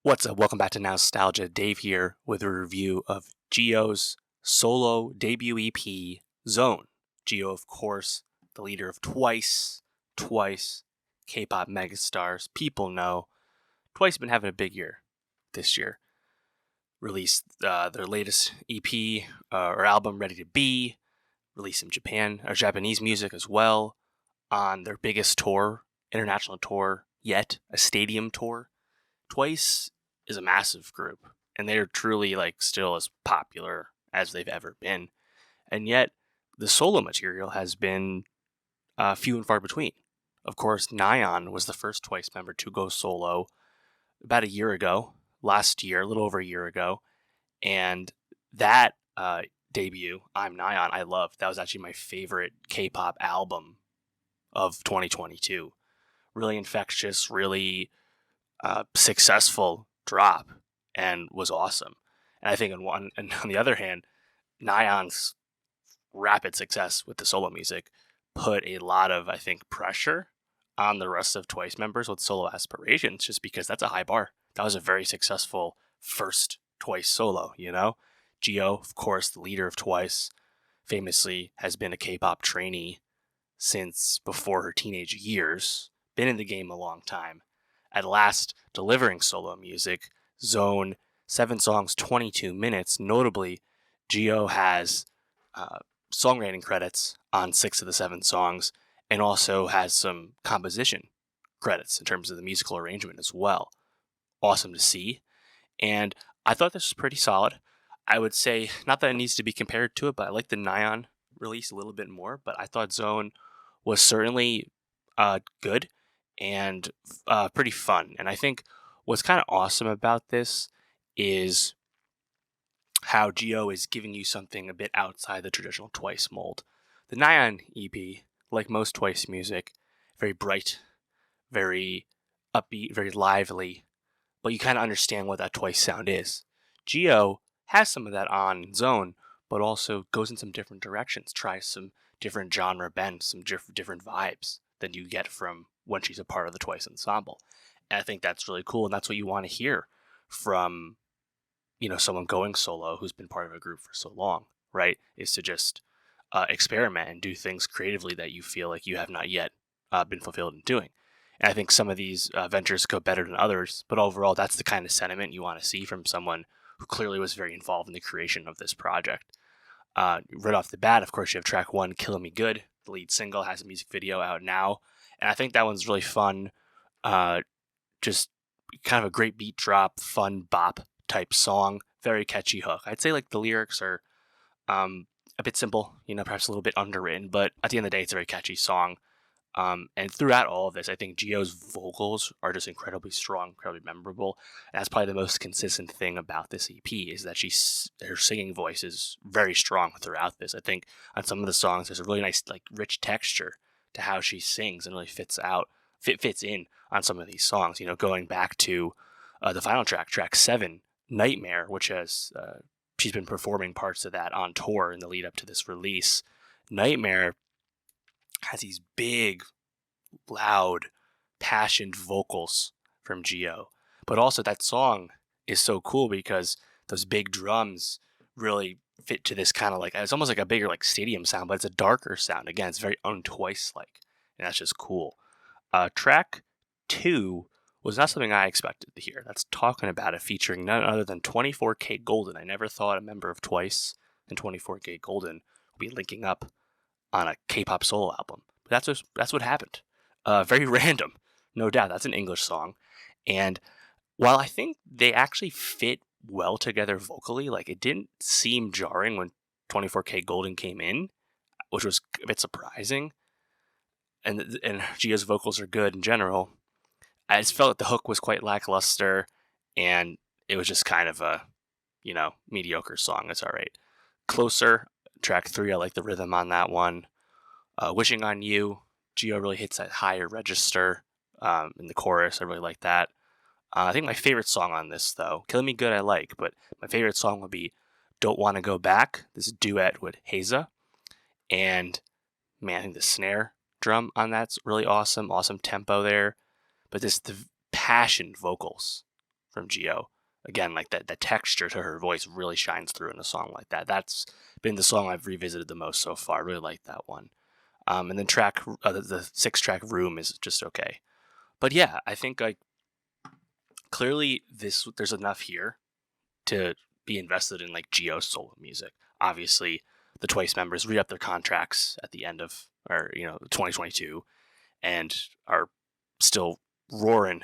What's up? Welcome back to Nowstalgia. Dave here with a review of Jihyo's solo debut EP, Zone. Jihyo, of course, the leader of Twice, K-pop megastars. People know Twice been having a big year this year. Released their latest EP or album, Ready to Be, released in Japan, or Japanese music as well, on their biggest tour, international tour yet, a stadium tour. Twice is a massive group, and they're truly still as popular as they've ever been. And yet, the solo material has been few and far between. Of course, Nayeon was the first Twice member to go solo about a year ago, last year, a little over a year ago, and that debut, I'm Nayeon, I loved. That was actually my favorite K-pop album of 2022. Really infectious, really successful drop, and was awesome. And I think on the other hand, Nayeon's rapid success with the solo music put a lot of, I think, pressure on the rest of Twice members with solo aspirations, just because that's a high bar. That was a very successful first Twice solo, Jihyo, of course, the leader of Twice, famously has been a K-pop trainee since before her teenage years, been in the game a long time. At last, delivering solo music, Zone, 7 songs, 22 minutes. Notably, Jihyo has songwriting credits on 6 of the 7 songs, and also has some composition credits in terms of the musical arrangement as well. Awesome to see. And I thought this was pretty solid. I would say, not that it needs to be compared to it, but I like the Nayeon release a little bit more. But I thought Zone was certainly good and pretty fun. And I think what's kind of awesome about this is how Jihyo is giving you something a bit outside the traditional Twice mold. The Nayeon EP, like most Twice music, very bright, very upbeat, very lively, but you kind of understand what that Twice sound is. Jihyo has some of that on Zone, but also goes in some different directions, tries some different genre bends, some different vibes than you get from when she's a part of the Twice ensemble. And I think that's really cool, and that's what you want to hear from, someone going solo who's been part of a group for so long, right? Is to just experiment and do things creatively that you feel like you have not yet been fulfilled in doing. And I think some of these ventures go better than others, but overall, that's the kind of sentiment you want to see from someone who clearly was very involved in the creation of this project. Right off the bat, of course, you have track 1, Killing Me Good. The lead single has a music video out now, and I think that one's really fun. Just kind of a great beat drop, fun bop type song, very catchy hook. I'd say the lyrics are a bit simple, perhaps a little bit underwritten, but at the end of the day, it's a very catchy song. And throughout all of this, I think Jihyo's vocals are just incredibly strong, incredibly memorable. And that's probably the most consistent thing about this EP, is that her singing voice is very strong throughout this. I think on some of the songs, there's a really nice, rich texture to how she sings, and really fits in on some of these songs. Going back to the final track 7, Nightmare, which has she's been performing parts of that on tour in the lead up to this release. Nightmare has these big, loud, passionate vocals from Jihyo. But also that song is so cool because those big drums really fit to this kind of it's almost like a bigger stadium sound, but it's a darker sound. Again, it's very un-Twice-like, and that's just cool. Track 2 was not something I expected to hear. That's Talking About It, featuring none other than 24K Golden. I never thought a member of Twice and 24K Golden would be linking up on a K-pop solo album. But that's what happened. Very random, no doubt. That's an English song. And while I think they actually fit well together vocally, it didn't seem jarring when 24K Golden came in, which was a bit surprising. And Jihyo's vocals are good in general. I just felt that the hook was quite lackluster, and it was just kind of a, mediocre song. It's all right. Closer, track 3, I like the rhythm on that one. Wishing on You, Jihyo really hits that higher register in the chorus. I really like that. I think my favorite song on this, though, Killing Me Good I like, but my favorite song would be Don't Want to Go Back, this duet with Haza. And, man, I think the snare drum on that's really awesome tempo there. But the passion vocals from Jihyo. Again, like the texture to her voice really shines through in a song like that. That's been the song I've revisited the most so far. I really like that one. And then the 6-track Room is just okay. But yeah, I think like clearly there's enough here to be invested in like Jihyo's solo music. Obviously, the Twice members re-up their contracts at the end of 2022 and are still roaring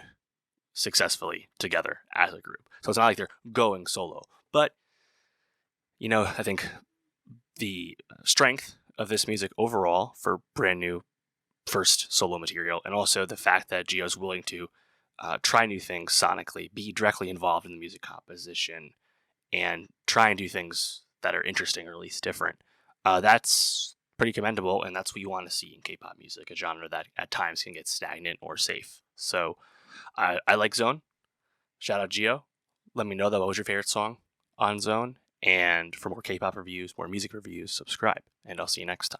successfully together as a group. So it's not like they're going solo. But I think the strength of this music overall for brand new first solo material, and also the fact that Jihyo's willing to try new things sonically, be directly involved in the music composition, and try and do things that are interesting or at least different. That's pretty commendable, and that's what you want to see in K-pop music, a genre that at times can get stagnant or safe. So I like Zone. Shout out Jihyo. Let me know what was your favorite song on Zone. And for more K-pop reviews, more music reviews, subscribe. And I'll see you next time.